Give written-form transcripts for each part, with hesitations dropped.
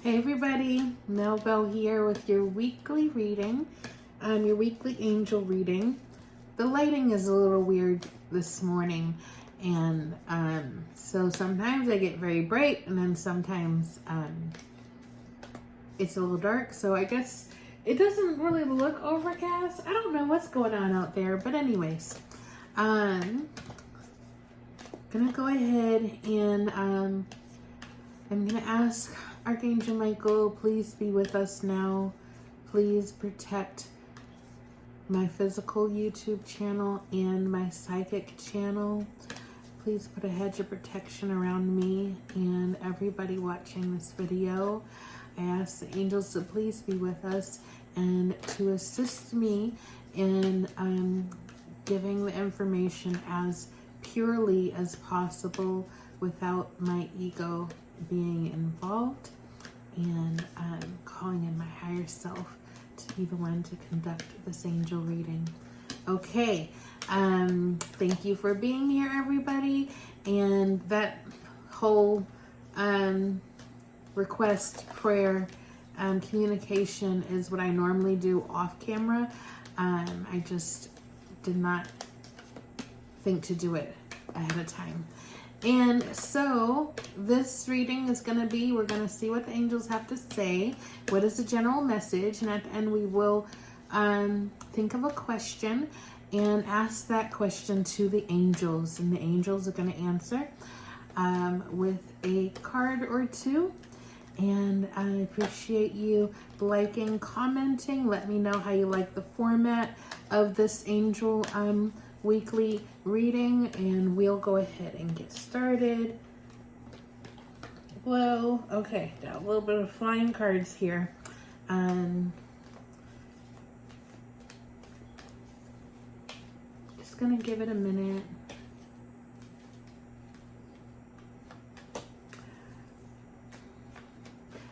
Hey everybody, Mel Bell here with your weekly reading, your weekly angel reading. The lighting is a little weird this morning, and so sometimes I get very bright, and then sometimes it's a little dark. So I guess it doesn't really look overcast. I don't know what's going on out there, but anyways, gonna go ahead and I'm gonna ask Archangel Michael, please be with us now. Please protect my physical YouTube channel and my psychic channel. Please put a hedge of protection around me and everybody watching this video. I ask the angels to please be with us and to assist me in giving the information as purely as possible without my ego being involved, and calling in my higher self to be the one to conduct this angel reading. Okay, thank you for being here, everybody. And that whole request, prayer, communication is what I normally do off camera. I just did not think to do it ahead of time. And so this reading is going to be, we're going to see what the angels have to say. What is the general message? And at the end we will think of a question and ask that question to the angels. And the angels are going to answer with a card or two. And I appreciate you liking, commenting. Let me know how you like the format of this angel weekly reading, and we'll go ahead and get started. Well, okay, got a little bit of flying cards here. Just gonna give it a minute.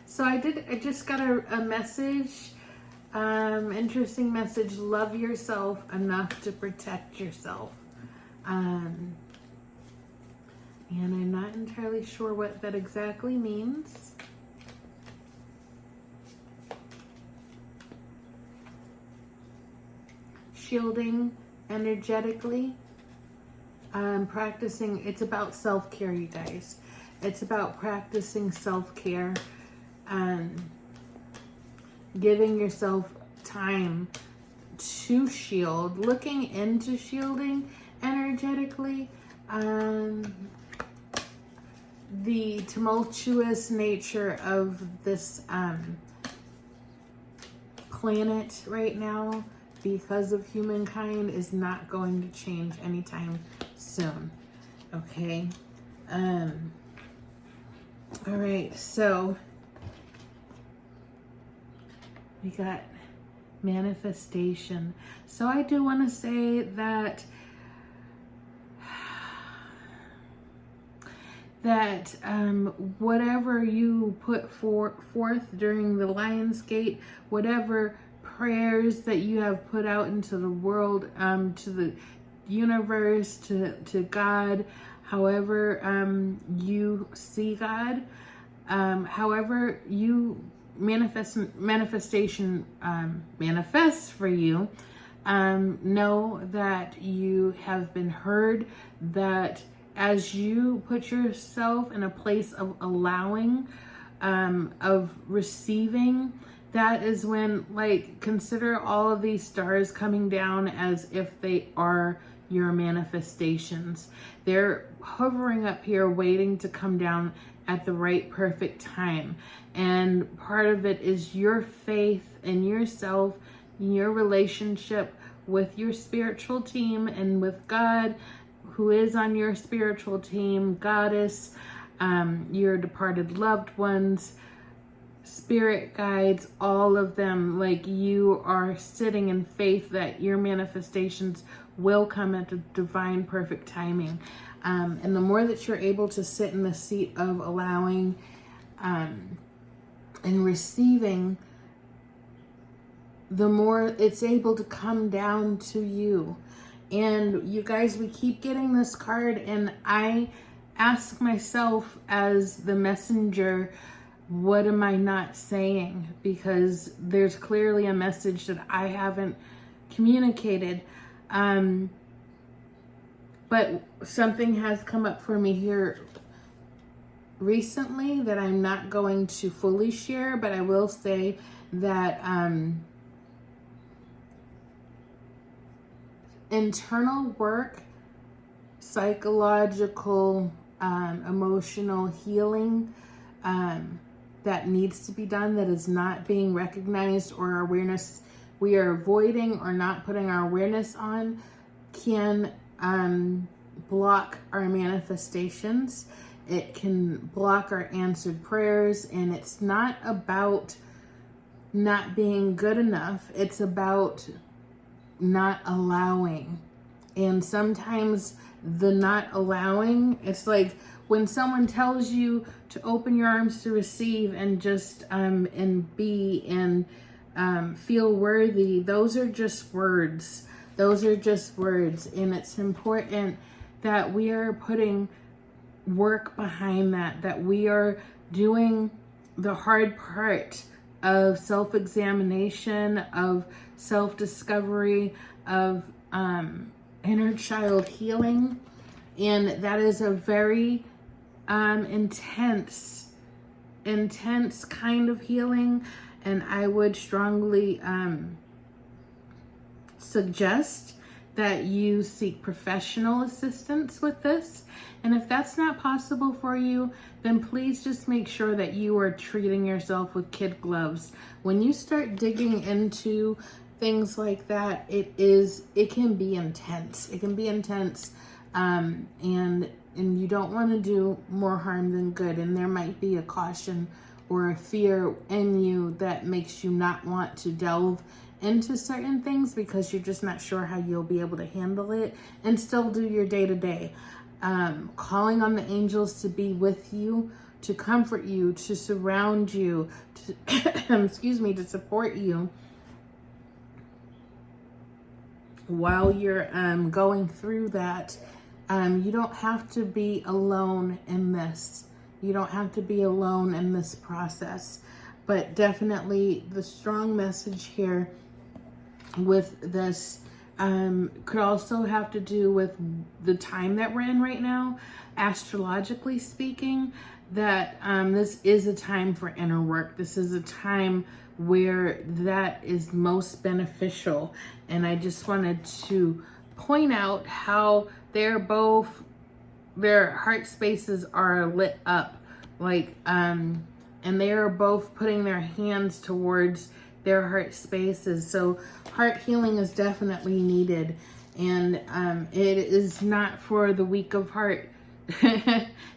So I just got a message. Interesting message. Love yourself enough to protect yourself. And I'm not entirely sure what that exactly means. Shielding energetically. Practicing. It's about self-care, you guys. It's about practicing self-care. Giving yourself time to shield, looking into shielding energetically. The tumultuous nature of this planet right now because of humankind is not going to change anytime soon. Okay. All right, so we got manifestation. So I do want to say that whatever you put forth during the Lion's Gate, whatever prayers that you have put out into the world, to the universe, to God, however you see God, however you manifestation manifests for you, know that you have been heard, that as you put yourself in a place of allowing, of receiving, that is when, like, consider all of these stars coming down as if they are your manifestations. They're hovering up here waiting to come down at the right perfect time. And part of it is your faith in yourself, your relationship with your spiritual team and with God, who is on your spiritual team, Goddess, your departed loved ones, spirit guides, all of them. Like, you are sitting in faith that your manifestations will come at the divine perfect timing. And the more that you're able to sit in the seat of allowing and receiving, the more it's able to come down to you. And you guys, we keep getting this card, and I ask myself as the messenger what am I not saying? Because there's clearly a message that I haven't communicated. But something has come up for me here recently that I'm not going to fully share, but I will say that internal work, psychological, emotional healing that needs to be done, that is not being recognized, or awareness we are avoiding or not putting our awareness on, can block our manifestations. It can block our answered prayers, and it's not about not being good enough. It's about not allowing. And sometimes the not allowing, it's like when someone tells you to open your arms to receive and just and be and feel worthy, those are just words. Those are just words. And it's important that we are putting work behind that, that we are doing the hard part of self-examination, of self-discovery, of inner child healing. And that is a very intense kind of healing. And I would strongly suggest that you seek professional assistance with this. And if that's not possible for you, then please just make sure that you are treating yourself with kid gloves. When you start digging into things like that, it can be intense. It can be intense, and you don't want to do more harm than good. And there might be a caution or a fear in you that makes you not want to delve into certain things because you're just not sure how you'll be able to handle it and still do your day-to-day. Calling on the angels to be with you, to comfort you, to surround you, to excuse me, to support you while you're going through that. You don't have to be alone in this. You don't have to be alone in this process. But definitely the strong message here with this could also have to do with the time that we're in right now, astrologically speaking, that this is a time for inner work. This is a time where that is most beneficial. And I just wanted to point out how their heart spaces are lit up, like and they are both putting their hands towards their heart spaces. So heart healing is definitely needed, and it is not for the weak of heart.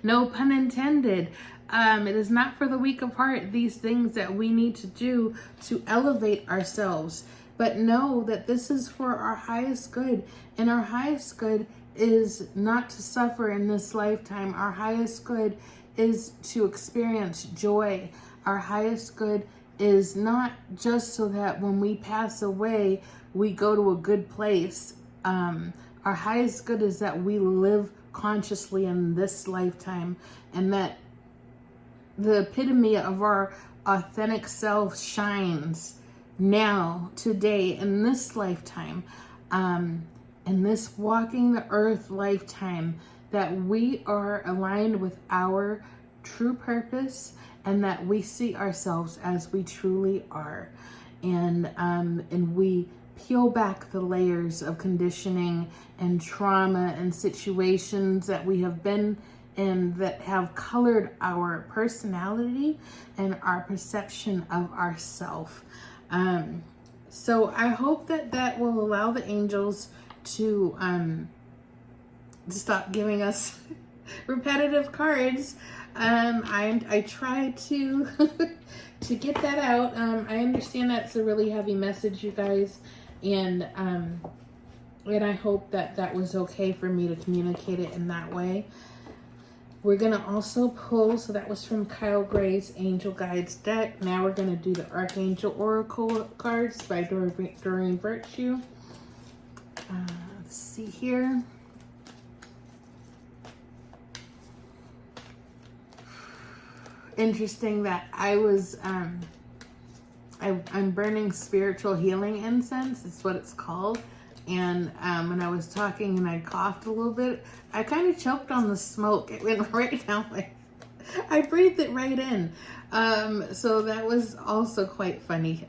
No pun intended. It is not for the weak of heart, these things that we need to do to elevate ourselves. But know that this is for our highest good, and our highest good is not to suffer in this lifetime. Our highest good is to experience joy. Our highest good is not just so that when we pass away, we go to a good place. Our highest good is that we live consciously in this lifetime, and that the epitome of our authentic self shines now, today, in this lifetime, in this walking the earth lifetime, that we are aligned with our true purpose, and that we see ourselves as we truly are, and we peel back the layers of conditioning and trauma and situations that we have been in that have colored our personality and our perception of ourself. So I hope that will allow the angels to stop giving us repetitive cards. I tried to to get that out. I understand that's a really heavy message, you guys, and I hope that was okay for me to communicate it in that way. We're gonna also pull, so that was from Kyle Gray's Angel Guides deck. Now we're gonna do the Archangel Oracle cards by Doreen Virtue. Let's see here. interesting that I was, I'm burning spiritual healing incense. It's what it's called. And when I was talking and I coughed a little bit, I kind of choked on the smoke. It went right down I breathed it right in. So that was also quite funny.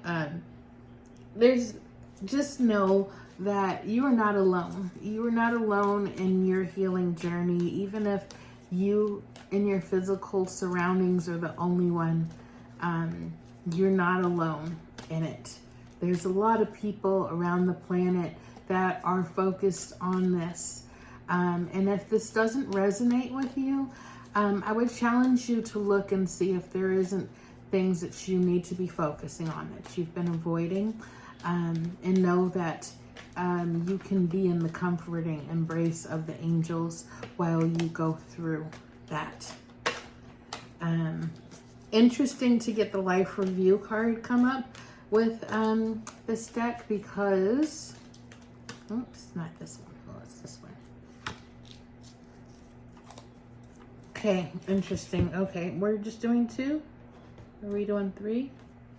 Just know that you are not alone. You are not alone in your healing journey, even if you in your physical surroundings are the only one. You're not alone in it. There's a lot of people around the planet that are focused on this. And if this doesn't resonate with you, I would challenge you to look and see if there isn't things that you need to be focusing on that you've been avoiding. And know that you can be in the comforting embrace of the angels while you go through that. Interesting to get the life review card come up with this deck because, oops, not this one. Oh, it's this one. Okay, interesting. Okay, we're just doing 2. Are we doing 3?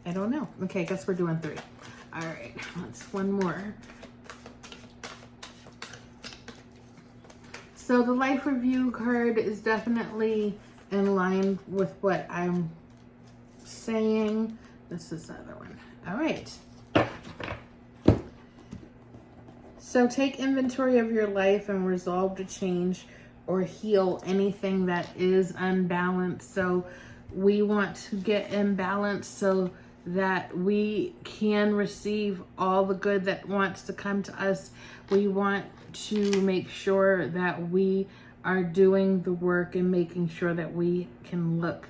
I don't know. Okay, I guess we're doing 3. All right, let's one more. So the life review card is definitely in line with what I'm saying. This is the other one. All right. So take inventory of your life and resolve to change or heal anything that is unbalanced. So we want to get in balance so that we can receive all the good that wants to come to us. We want to make sure that we are doing the work and making sure that we can look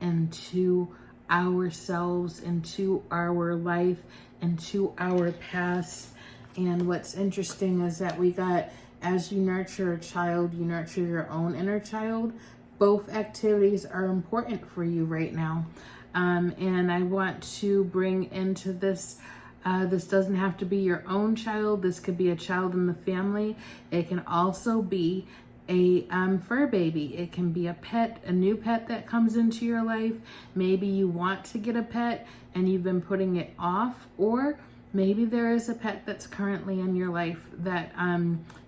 into ourselves, into our life, into our past. And what's interesting is that we got, as you nurture a child, you nurture your own inner child. Both activities are important for you right now. And I want to bring into this, this doesn't have to be your own child. This could be a child in the family. It can also be a fur baby. It can be a pet, a new pet that comes into your life. Maybe you want to get a pet and you've been putting it off, or maybe there is a pet that's currently in your life that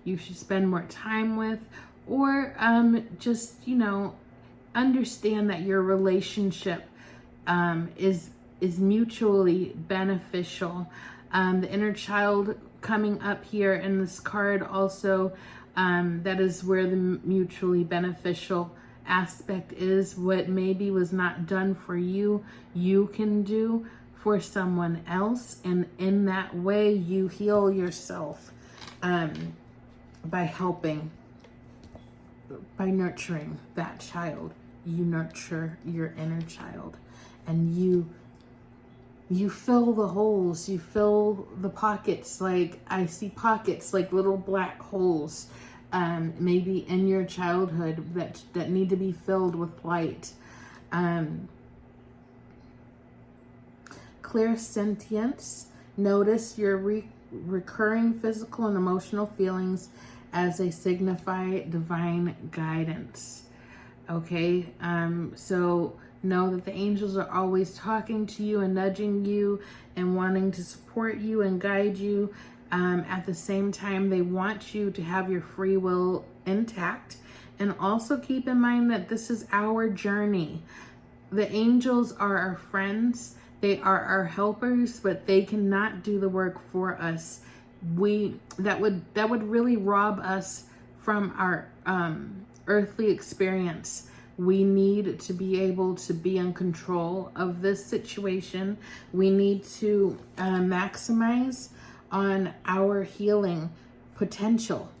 you should spend more time with, or just, you know, understand that your relationship is mutually beneficial. The inner child coming up here in this card also, that is where the mutually beneficial aspect is. What maybe was not done for you, you can do for someone else, and in that way you heal yourself by helping, by nurturing that child. You nurture your inner child, and you fill the holes, you fill the pockets. Like I see pockets like little black holes, maybe in your childhood that need to be filled with light. Clairsentience. Notice your recurring physical and emotional feelings as they signify divine guidance. Okay, so know that the angels are always talking to you and nudging you and wanting to support you and guide you. At the same time, they want you to have your free will intact. And also keep in mind that this is our journey. The angels are our friends. They are our helpers, but they cannot do the work for us. That would really rob us from our earthly experience. We need to be able to be in control of this situation. We need to maximize on our healing potential.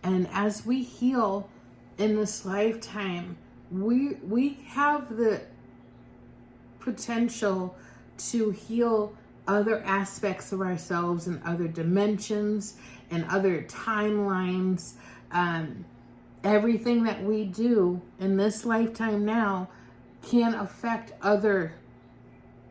And as we heal in this lifetime, we have the potential to heal other aspects of ourselves in other dimensions and other timelines. Everything that we do in this lifetime now can affect other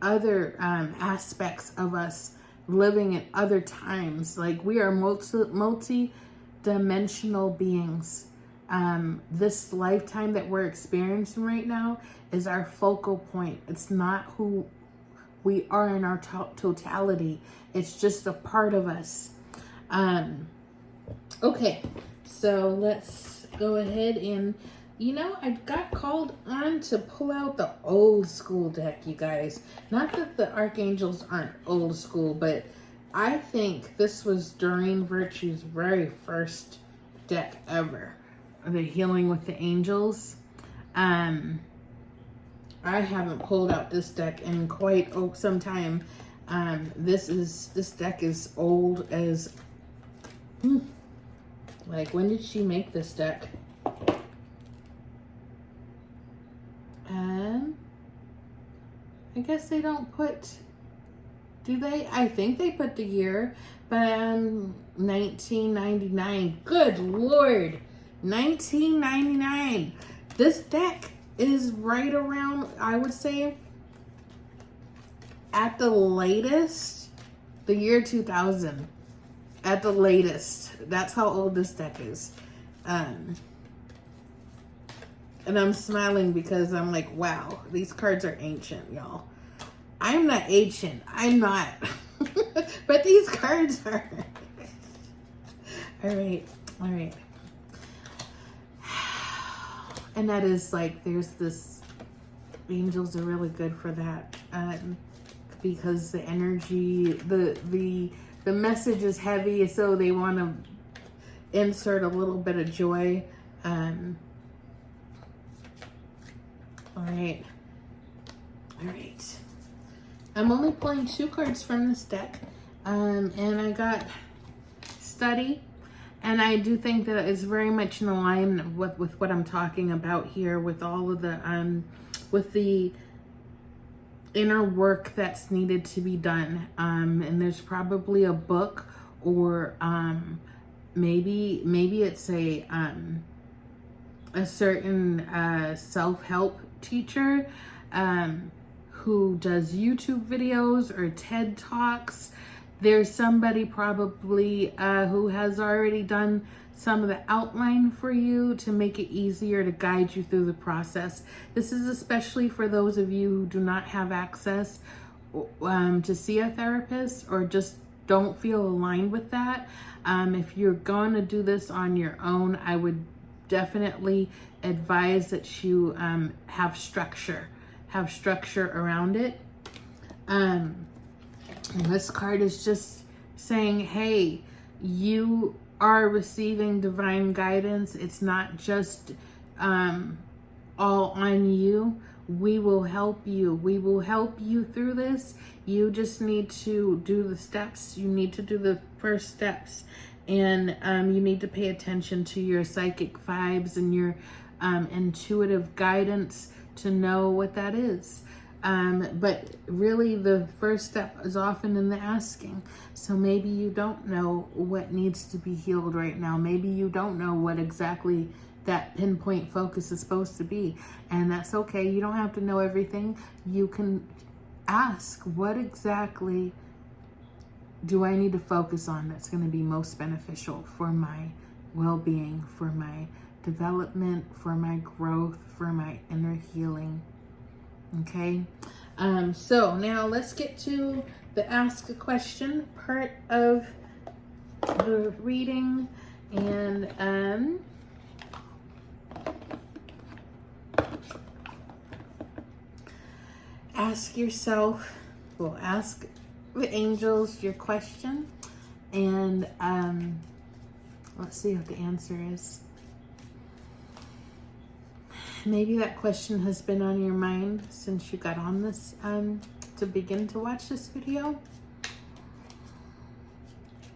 aspects of us living in other times. Like we are multi-dimensional beings. This lifetime that we're experiencing right now is our focal point. It's not who we are in our totality. It's just a part of us. Okay, so let's go ahead and, I got called on to pull out the old school deck, you guys. Not that the archangels aren't old school, but I think this was Doreen Virtue's very first deck ever. The Healing with the Angels. I haven't pulled out this deck in quite some time. This deck is old as like, when did she make this deck? I guess they don't put, do they? I think they put the year, but 1999. Good Lord, 1999. This deck is right around, I would say, at the latest, the year 2000. At the latest. That's how old this deck is. And I'm smiling because I'm like, wow, these cards are ancient, y'all. I'm not ancient. I'm not. But these cards are. All right. And that is like, there's this, angels are really good for that. Because the energy, the message is heavy, so they want to insert a little bit of joy. All right. I'm only pulling 2 cards from this deck. And I got Study. And I do think that it's very much in alignment with what I'm talking about here, with all of the, with the inner work that's needed to be done. And there's probably a book, or maybe it's a certain self-help teacher who does YouTube videos or TED Talks. There's somebody probably who has already done some of the outline for you to make it easier to guide you through the process. This is especially for those of you who do not have access to see a therapist, or just don't feel aligned with that. If you're going to do this on your own, I would definitely advise that you have structure around it. And this card is just saying, hey, you are receiving divine guidance. It's not just all on you. We will help you. We will help you through this. You just need to do the steps. You need to do the first steps. And you need to pay attention to your psychic vibes and your intuitive guidance to know what that is. But really the first step is often in the asking. So maybe you don't know what needs to be healed right now. Maybe you don't know what exactly that pinpoint focus is supposed to be. And that's okay. You don't have to know everything. You can ask, what exactly do I need to focus on that's going to be most beneficial for my well-being, for my development, for my growth, for my inner healing. Okay, so now let's get to the ask a question part of the reading. And ask yourself, well, ask the angels your question, and let's see what the answer is. Maybe that question has been on your mind since you got on this to begin to watch this video.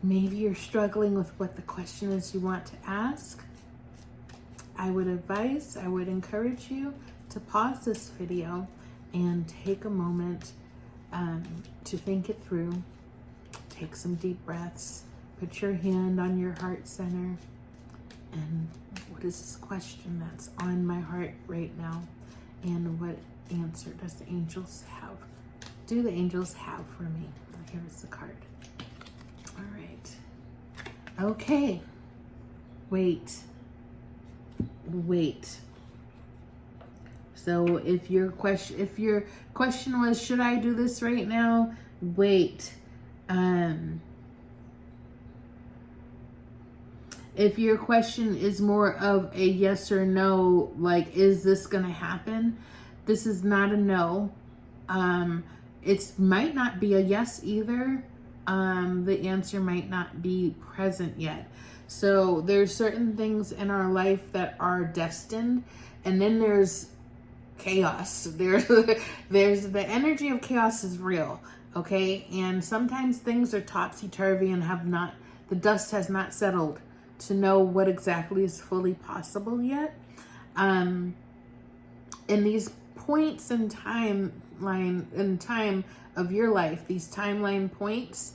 Maybe you're struggling with what the question is you want to ask. I would encourage you to pause this video and take a moment to think it through. Take some deep breaths. Put your hand on your heart center. And what is this question that's on my heart right now? And what answer does the angels have? Do the angels have for me? Here's the card. All right. Okay. Wait. wait. So if your question was, should I do this right now? Wait. If your question is more of a yes or no, like, is this going to happen? This is not a no. It might not be a yes either. The answer might not be present yet. So there's certain things in our life that are destined, and then there's chaos. There's the energy of chaos is real, okay? And sometimes things are topsy-turvy and the dust has not settled to know what exactly is fully possible yet. In these points in time of your life, these timeline points,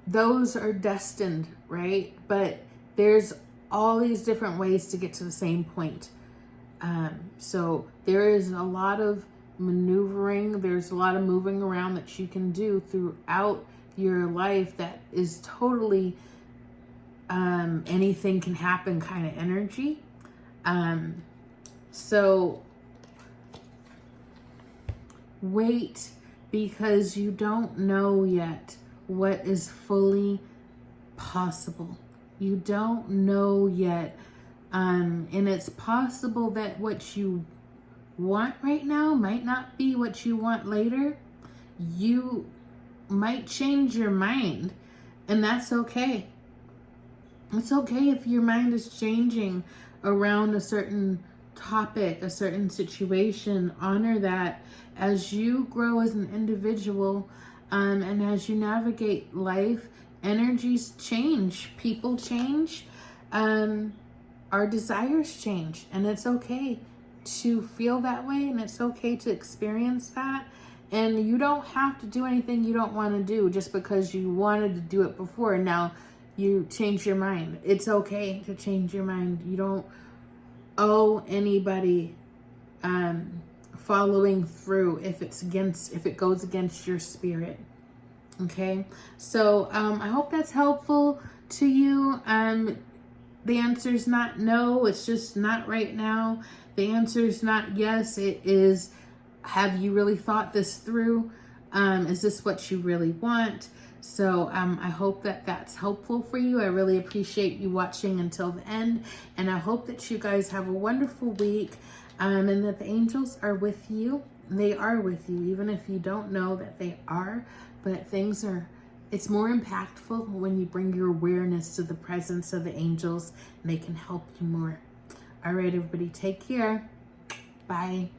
those are destined, right? But there's all these different ways to get to the same point. So there is a lot of maneuvering, there's a lot of moving around that you can do throughout your life that is totally anything can happen kind of energy. So wait, because you don't know yet what is fully possible. You don't know yet. And it's possible that what you want right now might not be what you want later. You might change your mind, and that's okay. It's okay if your mind is changing around a certain topic, a certain situation. Honor that as you grow as an individual, and as you navigate life, energies change, people change, our desires change, and it's okay to feel that way, and it's okay to experience that. And you don't have to do anything you don't want to do just because you wanted to do it before and now you change your mind. It's okay to change your mind. You don't owe anybody following through if it goes against your spirit. Okay, so I hope that's helpful to you. The answer is not no, it's just not right now. The answer is not yes, it is, have you really thought this through? Is this what you really want? So I hope that that's helpful for you. I really appreciate you watching until the end, and I hope that you guys have a wonderful week, and that the angels are with you. They are with you, even if you don't know that they are, but it's more impactful when you bring your awareness to the presence of the angels, and they can help you more. All right, everybody, take care. Bye.